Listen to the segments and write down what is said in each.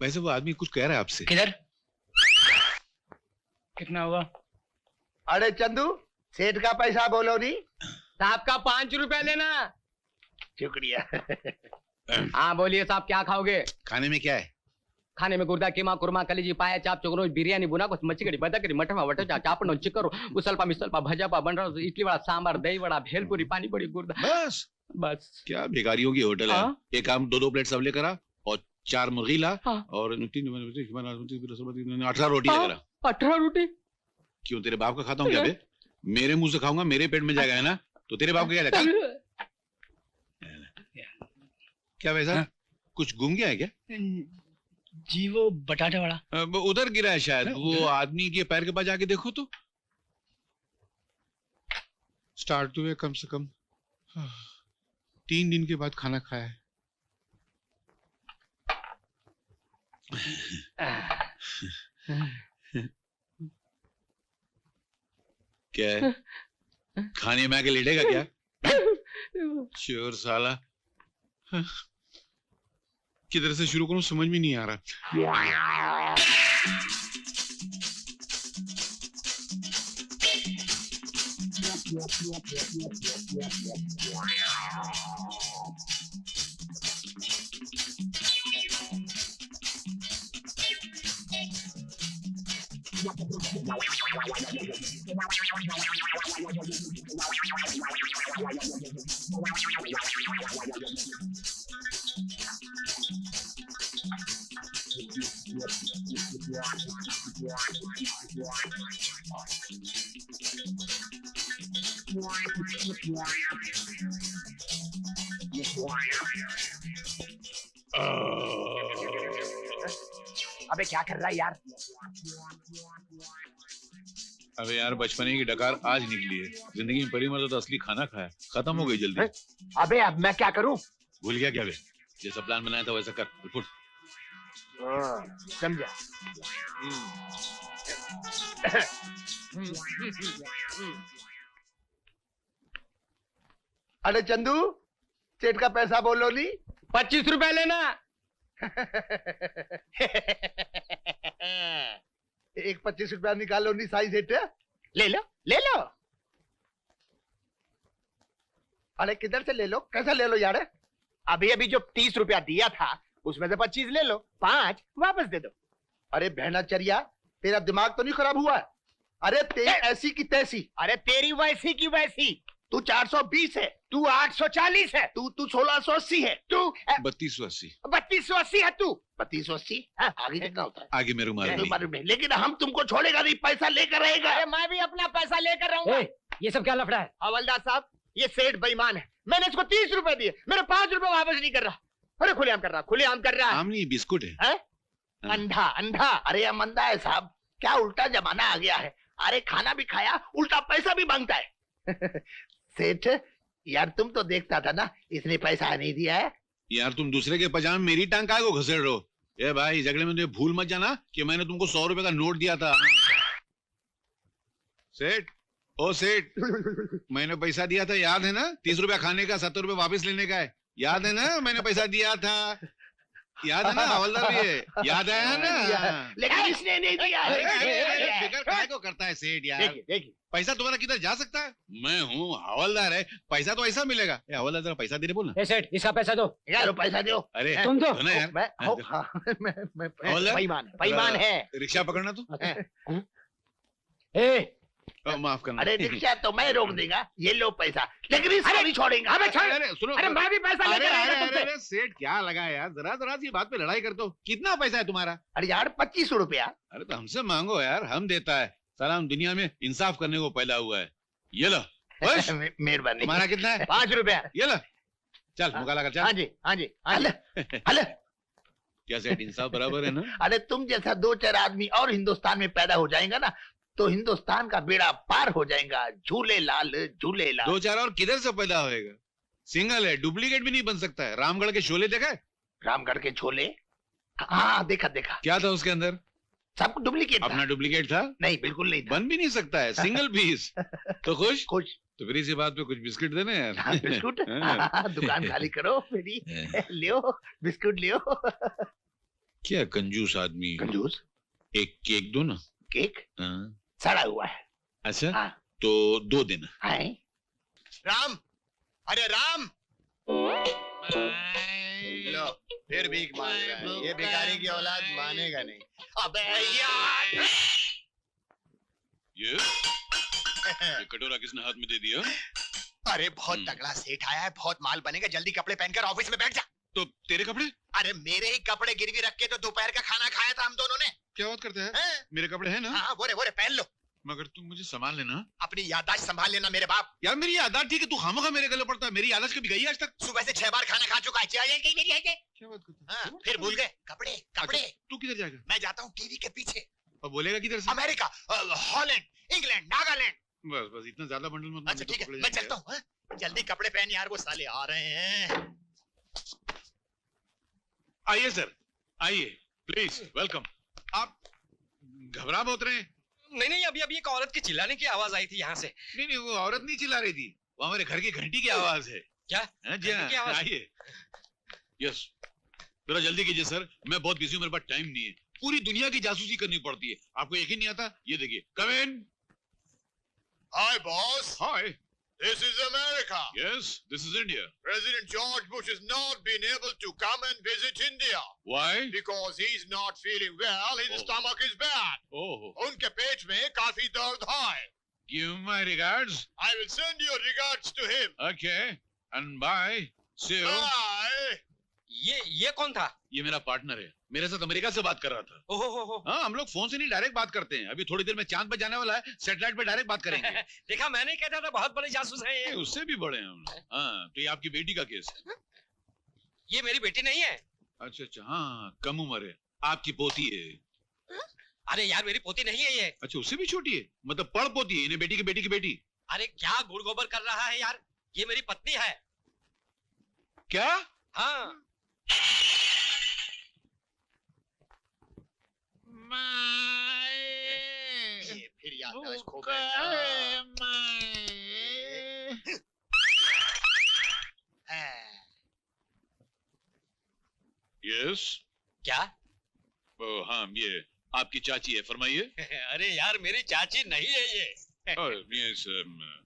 वैसे वो आदमी कुछ कह रहा है आपसे। किधर? कितना हुआ? अरे चंदू, सेठ का पैसा बोलो नहीं। साहब का 5 रुपए लेना। शुक्रिया। हाँ बोलिए साहब, क्या खाओगे? खाने में क्या है? खाने में गुर्दा कीमा कुर्मा कलेजी पाया चाप चोकरोच बिरयानी बुना कुछ मच्छी बदकरी मठवा वटचा चापण चिकरो उसलपा मिसलपा भजापा बन इडली वड़ा सांबार दही वड़ा भेलपुरी पानी पूरी गुर्दा। बस बस क्या भिखारियों की होटल है। एक काम 2-2 प्लेट सब लेकर आ और 4 मुर्गी ला और 18 रोटी लेकर आ। 18 रोटी? क्यों तेरे बाप का खाता हूँ क्या बे? मेरे मुंह से खाऊंगा, मेरे पेट में जाएगा है ना, तो तेरे बाप का क्या लगता? क्या वैसा कुछ गुम गया है क्या? जी वो बटाटे वाला उधर गिरा है शायद। वो आदमी के पैर के पास जाके देखो तो। स्टार्ट हुए कम से कम 3 दिन के बाद खाना खाया है। क्या है? खाने में आके लेटेगा क्या? चोर साला। किधर से शुरू करूं समझ में नहीं आ रहा। अबे क्या कर रहा है यार? अबे यार बचपने की डकार आज निकली है। जिंदगी में पहली मर्तबा तो असली खाना खाया, खत्म हो गई जल्दी। अबे अब मैं क्या करूं? भूल गया क्या बे? जैसा प्लान बनाया था वैसा कर। फुट समझा। अरे चंदू, सेठ का पैसा बोलो नहीं। 25 रुपए लेना। एक 25 रुपया निकालो नहीं साई सेठ। ले लो ले लो। अरे किधर से ले लो? कैसा ले लो यार? अभी अभी जो 30 रुपया दिया था उसमें से 25 ले लो, 5 वापस दे दो। अरे बहनाचर्या, तेरा दिमाग तो नहीं खराब हुआ? अरे तेरी ऐसी की तैसी। अरे तेरी वैसी की वैसी। तू 420 है, तू 840 है, तू 1680 है, तू 3280। 3280 है तू। 3280। आगे कितना होता है? आगे मेरे मालूम नहीं। मालूम नहीं, लेकिन हम तुमको छोड़ेगा नहीं, पैसा लेकर रहेगा। अरे मैं भी अपना पैसा लेकर रहूंगा। ये सब क्या लफड़ा है? हवलदार साहब, ये सेठ बेईमान है। मैंने इसको 30 रुपए दिए, मेरे 5 रुपए वापस नहीं कर रहा। अरे खुलेआम कर रहा, खुलेआम कर रहा है। आम नहीं बिस्कुट है। अंधा अंधा। अरे यह मंदा है साहब, क्या उल्टा जमाना आ गया है। अरे खाना भी खाया, उल्टा पैसा भी मांगता है। सेठ यार, तुम तो देखता था ना, इसने पैसा नहीं दिया है। यार तुम दूसरे के पजामे मेरी टांग काहे को घसेड़ रहे हो? ए भाई, झगड़े में तुझे भूल मत जाना कि मैंने तुमको 100 रुपए का नोट दिया था। सेठ, ओ सेठ, मैंने पैसा दिया था, याद है ना? 30 रुपया खाने का, 70 रुपए वापस लेने का है। याद है ना? मैंने पैसा दिया था, याद है ना? हवलदार भी है, याद है ना? लेकिन इसने नहीं दिया है। फिकर काहे को करता है सेठ यार? देखिए पैसा तुम्हारा किधर जा सकता है? मैं हूँ हवलदार है, पैसा तो ऐसा मिलेगा। हवलदार जरा पैसा देने बोल ना। सेठ इसका पैसा दो। यार पैसा दो। अरे तुम दो ना यार। मैं हवलदार, बेईमान है। रिक्शा पकड़ना तू। माफ करना। अरे रिक्शा तो मैं रोक देगा, ये लो पैसा, लेकिन इसको नहीं छोड़ेंगे। अबे छोड़। अरे सुनो, अरे मैं भी पैसा लेकर आया था तुमसे। अरे सेठ क्या लगा यार, जरा सी बात पे लड़ाई करते हो। कितना पैसा है तुम्हारा? अरे यार 25 रुपया। अरे तो हमसे मांगो यार, हम देता है। साला हम दुनिया में इंसाफ करने को पैदा हुआ है। ये लो। मेहरबानी। तुम्हारा कितना है? 5 रुपया। ये लो, चल मुकाला कर, चल। हाँ जी हाँ जी हाँ जी। अरे क्या सेठ, इंसाफ बराबर है ना? अरे तुम जैसा 2-4 आदमी और हिंदुस्तान में पैदा हो जाएगा ना, तो हिंदुस्तान का बेड़ा पार हो जाएगा। झूले लाल झूले लाल। 2-4 और किधर से पैदा होएगा? सिंगल है, डुप्लीकेट भी नहीं बन सकता है। रामगढ़ के शोले देखा है? रामगढ़ के छोले? हाँ देखा देखा। क्या था उसके अंदर? सब डुप्लीकेट। अपना डुप्लीकेट था? नहीं बिल्कुल नहीं था। बन भी नहीं सकता है, सिंगल पीस। तो खुश? खुश। तो फिर इसी बात पे कुछ बिस्किट देने यार। बिस्कुट? दुकान खाली करो मेरी, लियो बिस्कुट लियो। क्या कंजूस आदमी। कंजूस? एक केक दो ना। केक हाँ। सड़ा हुआ है। अच्छा हाँ। तो 2 दिन। है? राम, अरे राम, लो फिर भीख मांग रहा है। ये भिखारी की औलाद मानेगा नहीं। अबे यार! ये कटोरा किसने हाथ में दे दिया? अरे बहुत तगड़ा सेठ आया है, बहुत माल बनेगा। जल्दी कपड़े पहनकर ऑफिस में बैठ जा। तो तेरे कपड़े? अरे मेरे ही कपड़े गिरवी रख के तो दोपहर का खाना खाया था हम दोनों ने। क्या बात करते हैं? हैं? मेरे कपड़े हैं ना? हाँ, बोरे पहन लो। मगर तुम मुझे संभाल लेना। अपनी याददाश्त संभाल लेना मेरे बाप। यार मेरी याददाश्त ठीक है, तू खामोखा मेरे गले पड़ता है। मेरी याददाश्त कभी गई आज तक? सुबह से 6 बार खाना खा चुका है। चाहिए कि मेरी है कि? क्या बात करते हाँ, फिर भूल गए कपड़े कपड़े। तू किधर जाएगा? मैं जाता हूँ टीवी के पीछे। और बोलेगा किधर से? America, Holland, England, Nagaland. बस इतना ज्यादा बंडल मत। अच्छा ठीक है, मैं चलता हूँ। हाँ? जल्दी कपड़े पहन यार, वो साले आ रहे हैं। आइए सर, आइए प्लीज, वेलकम। आप घबरा बहुत रहे हैं। नहीं, अभी एक औरत की चिल्लाने की आवाज आई थी यहाँ से। नहीं वो औरत नहीं चिल्ला रही थी, वो हमारे घर की घंटी की आवाज है। क्या? हाँ जी घंटी की हाँ, आवाज? आइए। यस, थोड़ा जल्दी कीजिए सर, मैं बहुत बिजी हूँ, मेरे पास टाइम नहीं है। पूरी दुनिया की जासूसी करनी पड़ती है, आपको यकीन नहीं आता? ये देखिए, come in. Hi boss, hi. This is America. Yes, this is India. President George Bush has not been able to come and visit India why? because he's not feeling well. His Oh. stomach is bad. Oh, उनके पेट में काफी दर्द है. Give my regards. I will send your regards to him. Okay, and bye, see you. Bye. ये कौन था? ये मेरा पार्टनर है, मेरे साथ अमेरिका से बात कर रहा था। ओहो, हाँ, हम लोग फोन से नहीं डायरेक्ट बात करते हैं। अभी थोड़ी देर में चांद पे जाने वाला है, सैटेलाइट पे डायरेक्ट बात करेंगे। देखा, मैंने ही कहता था बहुत बड़े जासूस हैं ये। उससे भी बड़े हैं हम लोग। हाँ, तो ये आपकी बेटी का केस है। ये मेरी बेटी नहीं है। अच्छा, हाँ, कम उम्र है, आपकी पोती है। अरे यार, मेरी पोती नहीं है ये। अच्छा, उससे भी छोटी है, मतलब पड़ पोती है, इन्हें बेटी की बेटी की बेटी। अरे क्या गुड़ गोबर कर रहा है यार, ये मेरी पत्नी है। क्या? हाँ। ये फिर याददाश्त खो गया। यस। क्या? हाँ, ये आपकी चाची है, फरमाइए। अरे यार, मेरी चाची नहीं है ये। यस,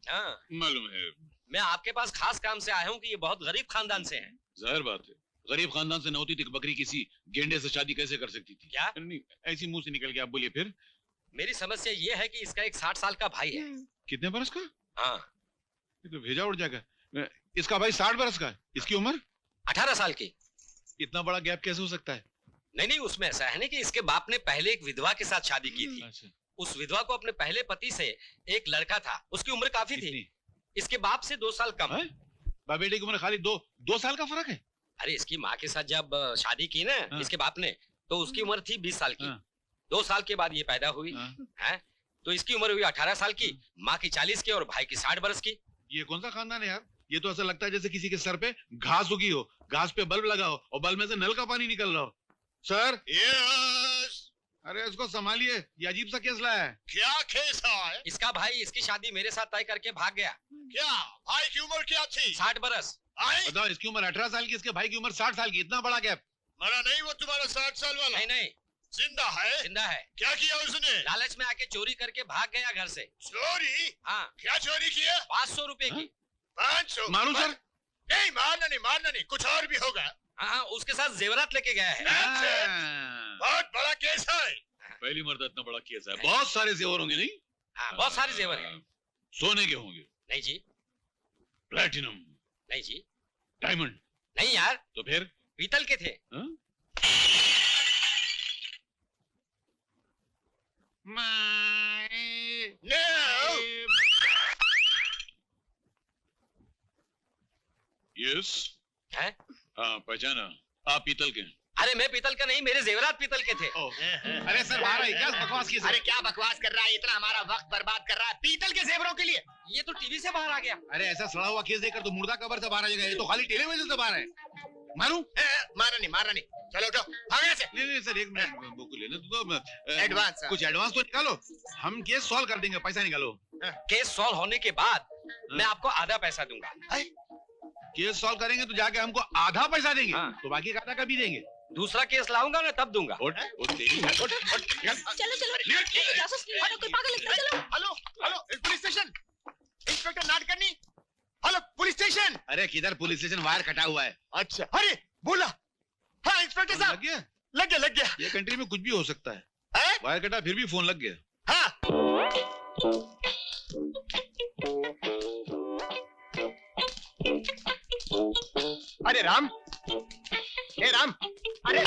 हाँ, मालूम है। मैं आपके पास खास काम से आया हूँ कि ये बहुत गरीब खानदान से हैं। जाहिर बात है, गरीब खानदान से न होती तो एक बकरी किसी गेंडे से शादी कैसे कर सकती थी? क्या? नहीं, ऐसी मुंह से निकल गया। आप बोलिए फिर। मेरी समस्या ये है कि इसका एक 60 साल का भाई है। कितने बरस का? हाँ, ये तो भेजा उड़ जाएगा। इसका भाई 60 बरस का है, इसकी उम्र 18 साल की। इतना बड़ा गैप कैसे हो सकता है? नहीं, उसमें ऐसा है ना कि इसके बाप ने पहले एक विधवा के साथ शादी की थी। अच्छा, उस विधवा को अपने पहले पति से एक लड़का था, उसकी उम्र काफी थी। कितनी? इसके बाप से 2 साल कम। हैं? बाप बेटे की उम्र खाली दो साल का फर्क है। अरे इसकी माँ के साथ जब शादी की ना हाँ। इसके बाप ने, तो उसकी उम्र थी 20 साल की। हाँ। 2 साल के बाद ये पैदा हुई हाँ। है, तो इसकी उम्र हुई 18 साल की, माँ की 40 की और भाई की 60 बरस की। ये कौन सा खानदान है यार? ये तो ऐसा लगता है जैसे किसी के सर पे घास उगी हो, घास पे बल्ब लगा हो और बल्ब में से नल का पानी निकल रहा हो। Sir, Yes. अरे इसको संभालिए, ये अजीब सा केस लाया है। क्या केस है? इसका भाई इसकी शादी मेरे साथ तय करके भाग गया। क्या भाई की उम्र क्या थी? 60 बरस। आई? बताओ, इसकी उम्र 18 साल की, इसके भाई की उम्र 60 साल की, इतना बड़ा गैप। मरा नहीं वो तुम्हारा 60 साल वाला? नहीं, जिंदा है? जिंदा है। क्या किया उसने? लालच में आके चोरी करके भाग गया घर से। चोरी? हाँ, क्या चोरी किया? 500 रुपए की। 500? मारू सर? नहीं, मारना नहीं, कुछ और भी होगा। हाँ, उसके साथ जेवरात लेके गया है। हाँ। बहुत बड़ा केस है। पहली मर्द इतना बड़ा केस है, बहुत सारे जेवर होंगे नहीं? हाँ, बहुत सारे जेवर हैं। सोने के होंगे? नहीं जी, प्लैटिनम, नहीं जी, डायमंड? नहीं यार, तो फिर? पीतल के थे। हाँ? No. यस। हैं? हाँ, पहचाना, आप पीतल के हैं। अरे मैं पीतल का नहीं, मेरे जेवरात पीतल के थे। अरे सर, बाहर आई क्या बकवास की? अरे क्या बकवास कर रहा है, इतना हमारा वक्त बर्बाद कर रहा है पीतल के जेवरों के लिए। ये तो टीवी से बाहर आ गया। अरे ऐसा सड़ा हुआ केस देखकर तो मुर्दा कब्र से बाहर आ जाएगा, ये तो खाली टेलीविजन से बाहर है। मारू? मारना नहीं, चलो उठो, भागो यहाँ से। नहीं सर, एक मिनट बुक लेने तो एडवांस, हाँ। कुछ एडवांस तो निकालो, हम केस सॉल्व कर देंगे, पैसा निकालो। केस सॉल्व होने के बाद मैं आपको आधा पैसा दूंगा। केस सॉल्व करेंगे तो जाके हमको आधा पैसा देंगे, हाँ। तो बाकी का आधा कभी देंगे? दूसरा केस लाऊंगा ना तब दूंगा। उठ, उठ तेरी, उठ, उठ, चल। चलो चलो नहीं, जासूस नहीं है, कोई पागल लगता है, चलो। Hello hello police station, inspector Nadkarni. Hello police station. अरे किधर पुलिस स्टेशन, वायर कटा हुआ है। अच्छा, अरे बोला। हाँ इंस्पेक्टर लग साहब, गया? लग गया। ये कंट्री में कुछ भी हो सकता है। हैं? वायर कटा फिर भी फोन लग गया। हाँ अरे राम, हे राम, अरे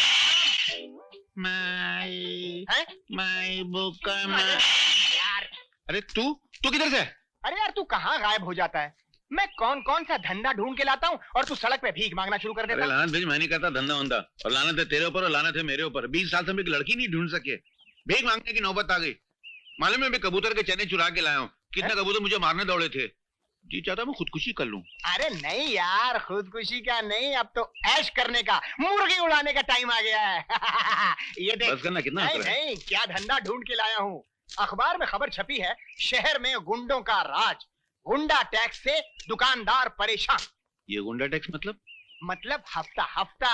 यार, अरे तू किधर से? अरे यार तू कहाँ गायब हो जाता है? मैं कौन कौन सा धंधा ढूंढ के लाता हूँ और तू सड़क पे भीख मांगना शुरू कर अरे देता है। लानत भेज, मैं नहीं करता धंधा वंदा, और लानत है तेरे ऊपर और लानत है मेरे ऊपर। 20 साल से हम एक लड़की नहीं ढूंढ सके, भीख मांगने की नौबत आ गई। मालूम है मैं कबूतर के चने चुरा के लाया हूँ, कितने कबूतर मुझे मारने दौड़े थे। जी चाहता मैं खुदकुशी कर लूं। अरे नहीं यार, खुदकुशी का नहीं, अब तो ऐश करने का, मुर्गी उड़ाने का टाइम आ गया है। ये देख, बस करना, कितना नहीं हंस रहा है? नहीं, क्या धंधा ढूंढ के लाया हूँ। अखबार में खबर छपी है, शहर में गुंडों का राज, गुंडा टैक्स से दुकानदार परेशान। ये गुंडा टैक्स मतलब हफ्ता हफ्ता।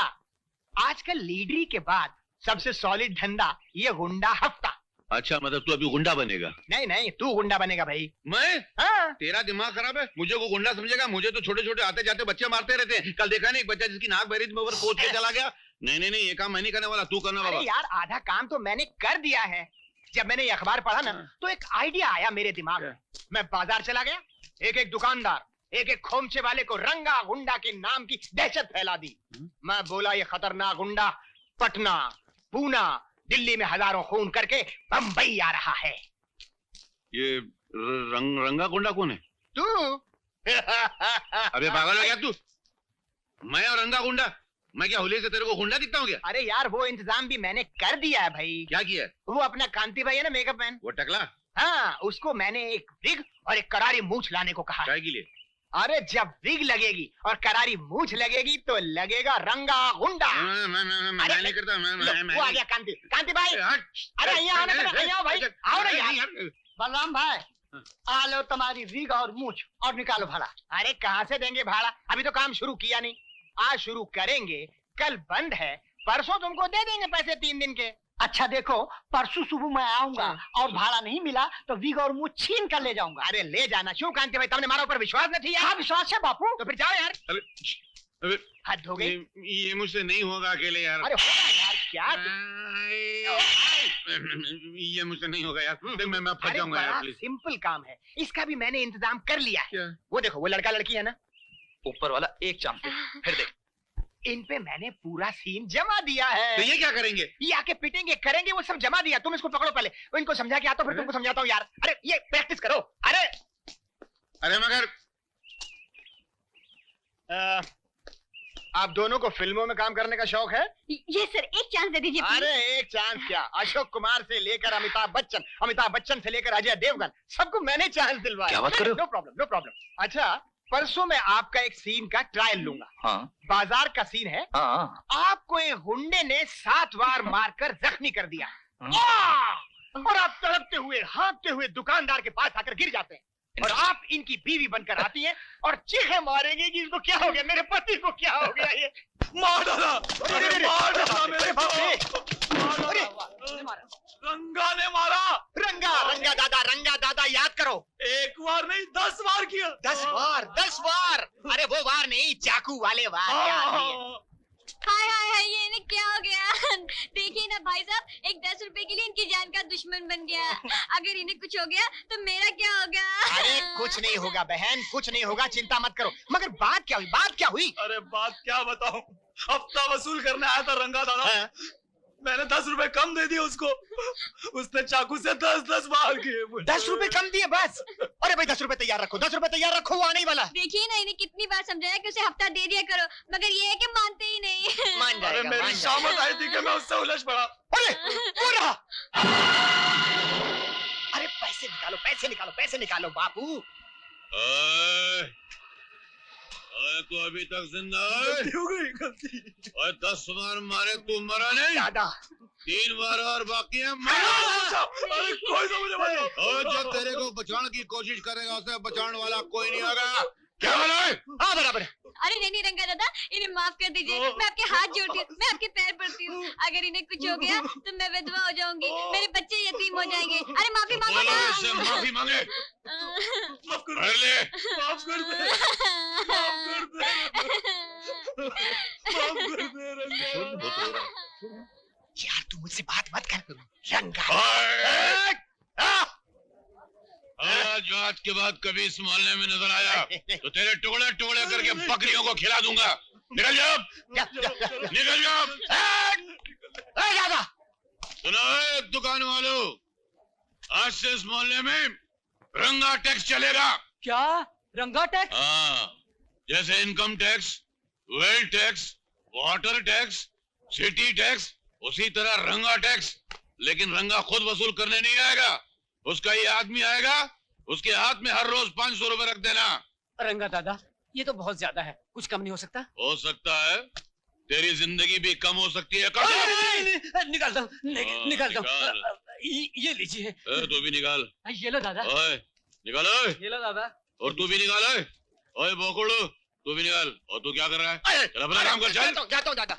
आजकल लीडरी के बाद सबसे सॉलिड धंधा ये गुंडा हफ्ता। अच्छा, मतलब तू अभी गुंडा बनेगा? नहीं नहीं, तू गुंडा बनेगा भाई। मैं? हाँ? तेरा दिमाग खराब है, मुझे को गुंडा समझेगा? मुझे तो छोटे छोटे आते जाते बच्चे मारते रहते हैं। कल देखा नहीं, एक बच्चा जिसकी नाक बहरी थी, मैं ऊपर कोच के चला गया। नहीं नहीं नहीं, ये काम मैं नहीं करने वाला, तू करना अरे बाबा। यार, आधा काम तो मैंने कर दिया है। जब मैंने ये अखबार पढ़ा ना, तो एक आइडिया आया मेरे दिमाग में। मैं बाजार चला गया, एक एक दुकानदार, एक एक खोमचे वाले को रंगा गुंडा के नाम की दहशत फैला दी। मैं बोला, ये खतरनाक गुंडा पटना, पूना, दिल्ली में हजारों खून करके बम्बई आ रहा है। ये रंगा गुंडा कौन है? तू। अबे पागल हो गया तू? मैं और रंगा गुंडा? मैं क्या होली से तेरे को गुंडा दिखता हूँ क्या? अरे यार, वो इंतजाम भी मैंने कर दिया है भाई। क्या किया है? वो अपना कांति भाई है ना, मेकअप मैन, वो टकला हाँ, उसको मैंने एक विग और एक करारी मूछ लाने को कहा। चाय के लिए? अरे जब विग लगेगी और करारी मूछ लगेगी तो लगेगा रंगा गुंडा। मैं नहीं करता। लो, वो आ गया कांति। कांति भाई, अरे यहाँ आओ ना, यहाँ आओ भाई, आओ ना यार। बलराम भाई, आ लो तुम्हारी विग और मूछ और निकालो भाड़ा। अरे कहाँ से देंगे भाड़ा? अभी तो काम शुरू किया नहीं। आज शुरू करेंगे, कल बंद है, परसों तुमको दे देंगे पैसे 3 दिन के। अच्छा देखो, परसों सुबह मैं आऊंगा और भाड़ा नहीं मिला तो विग और मूछ छीन कर ले जाऊंगा। अरे ले जाना। क्यों कांति भाई, तुमने हमारा ऊपर विश्वास नहीं हाँ यार? विश्वास है बापू। तो फिर जाओ यार। अबे हद हो गई। ये मुझसे नहीं होगा अकेले यार। अरे होगा यार, क्या ये मुझसे नहीं होगा यार। देख मैं फंस अरे जाऊंगा यार, बड़ा प्लीज। सिंपल काम है, इसका भी मैंने इंतजाम कर लिया है। क्या? वो देखो, वो लड़का लड़की है ना, ऊपर वाला एक चांपे, फिर देख। इन पे मैंने पूरा सीन जमा दिया है। तो ये क्या करेंगे? ये आके पिटेंगे, करेंगे, वो सब जमा दिया। तुम इसको पकड़ो पहले, वो इनको समझा के आता हूँ, फिर तुमको समझाता हूँ यार। अरे ये प्रैक्टिस करो। अरे मगर आप दोनों को फिल्मों में काम करने का शौक है? ये सर, एक चांस दे दीजिए प्लीज। अरे एक चांस क्या, अशोक कुमार से लेकर अमिताभ बच्चन से लेकर अजय देवगन, सबको मैंने चांस दिलवाया। क्या बात कर रहे हो? No problem, no problem. अच्छा, परसों मैं आपका एक सीन का ट्रायल लूंगा। हाँ बाजार का सीन है। हाँ। आपको एक गुंडे ने 7 बार मारकर जख्मी कर दिया। और आप तड़पते हुए, हाँफते हुए दुकानदार के पास आकर गिर जाते हैं, और आप इनकी बीवी बनकर आती हैं और चीखे मारेंगे कि इसको क्या हो गया, मेरे पति को क्या हो गया। ये मार डाला, मार डाला मेरे बाप रे। अरे, रंगा ने मारा। रंगा दादा याद करो। एक बार नहीं 10 बार किया। 10 बार। अरे वो वार नहीं, चाकू वाले वार। याद नहीं है? हाय हाय हाय, ये इन्हें क्या हो गया? देखिए ना भाई साहब, एक 10 रुपए के लिए इनकी जान का दुश्मन बन गया। अगर इन्हें कुछ हो गया तो मेरा क्या होगा? अरे कुछ नहीं होगा बहन, कुछ नहीं होगा, चिंता मत करो। मगर बात क्या हुई? अरे बात क्या बताऊं, हफ्ता वसूल करने आया था रंगा दादा। मैंने 10 रुपए कम दे दिए उसको, उसने चाकू से 10 बार किए मुझे। 10 रुपए कम दिए बस? अरे भाई 10 रुपए तैयार रखो, 10 रुपए तैयार रखो, वो आने ही वाला। देखिए ना, इन्हें कितनी बार समझाया कि उसे हफ्ता दे दिया करो, मगर ये है कि मानते ही नहीं। मान जाएगा। अरे मेरी शामत आई थी कि मैं उससे उलझ पड़ा। अरे वो रहा। अरे पैसे निकालो बापू। तू अभी तक जिंदा है? हो गई गलती। और 10 बार मारे तू मरा नहीं? दादा 3 बार और बाकी है। अरे कोई तो मुझे बचाओ। और जब तेरे को बचाने की कोशिश करेगा, उसे बचाने वाला कोई नहीं होगा। क्या बोला है? हाँ बराबर। अरे नहीं रंगा दादा, इन्हें माफ कर दीजिए, मैं आपके हाथ जोड़ती हूँ, मैं आपके पैर पड़ती हूँ। अगर इन्हें कुछ हो गया तो मैं विधवा हो जाऊंगी, मेरे बच्चे यतीम हो जाएंगे। अरे माफी मांगो बोलो ना। इससे माफी मांगे। माफ कर भर ले। माफ कर दे रंगा। यार तू मुझसे बात मत कर रंगा। ओए! आज के बाद कभी इस मोहल्ले में नजर आया तो तेरे टुकड़े टुकड़े करके बकरियों को खिला दूंगा। निकल जाओ, निकल जाओ। दादा सुनो दुकान वालों, आज से इस मोहल्ले में रंगा टैक्स चलेगा। क्या रंगा टैक्स? हाँ, जैसे income tax, wealth tax, water tax, city tax, उसी तरह रंगा टैक्स। लेकिन रंगा खुद वसूल करने नहीं आएगा, उसका ये आदमी आएगा, उसके हाथ में हर रोज 500 रुपए रख देना। रंगा दादा ये तो बहुत ज्यादा है, कुछ कम नहीं हो सकता? हो सकता है, तेरी जिंदगी भी कम हो सकती है। कर दो। निकाल दो, निकाल दो। निकाल। ये लीजिए। तू भी निकाल। ये लो दादा। ओए निकाल। ओए ये लो दादा। और तू भी निकाल। ओए बोकुड़ू तू भी निकाल। और तू क्या कर रहा है? चल अपना काम कर, चल। जाता हूँ दादा।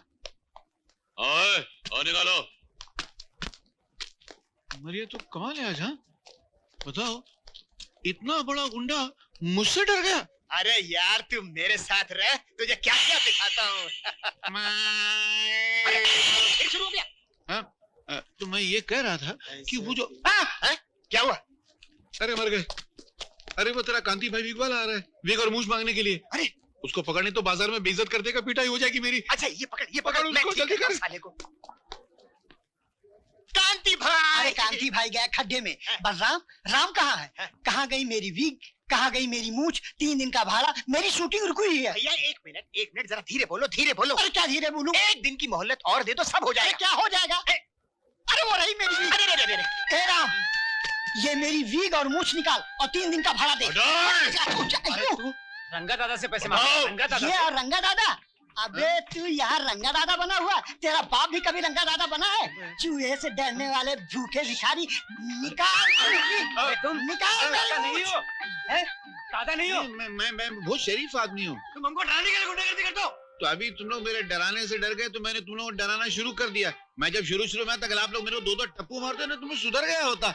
ओए और निकालो। मरिया तो कमाल है आज। हाँ बताओ, इतना बड़ा गुंडा मुझसे डर गया। अरे यार तू मेरे साथ रह, तुझे क्या क्या दिखाता हूँ। फिर शुरू हो गया। तो मैं ये कह रहा था कि वो जो क्या हुआ? अरे मर गए। अरे वो तेरा कांति भाई विग वाला आ रहा है, विग और मूछ मांगने के लिए। अरे उसको पकड़ने तो बाजार में बेइज्जत कर देगा, पिटाई हो जाएगी मेरी। अच्छा ये पकड़ पकड़ मैं उसको, ठीक जल्दी करता हूँ कर। साले को। कांति भाई। अरे कांति भाई गया खड्डे में। बलराम, राम कहाँ है? कहाँ गई मेरी विग? कहाँ गई मेरी मूछ? 3 दिन का भाड़ा, मेरी शूटिंग रुकी हुई है। भैया एक मिनट जरा धीरे बोलो, धीरे बोलो। अरे क्या धीरे बोलूं? एक दिन की मोहलत और दे दो, सब हो अरे जाएगा। क्या हो जाएगा? अरे वो रही मेरी विग। अरे हे राम, ये मेरी विग और मूछ निकाल और 3 दिन का भाड़ा दे। हटाओ। रंगा दादा से पैसे मांगो। मांगो। रंगा दादा ये से। और रंगा दादा? अबे तू यहाँ रंगा दादा बना हुआ, तेरा बाप भी कभी रंगा दादा बना है? चूहे से डरने वाले भूखे भिखारी, निकाल अरे तुम निकाल दादा मेरी नहीं मूछ। हो, हैं? दादा नहीं हो। मैं बहुत शरीफ आदमी हूँ। तुम हमको डराने के लिए गुंडागर्दी करते हो। तो अभी तुम लोग मेरे डराने से डर गए तो मैंने तुम लोगों को डराना शुरू कर दिया। मैं जब शुरू में तक आप लोग मेरे को 2-2 टप्पू मारते ना, तुम्हें सुधर गया होता।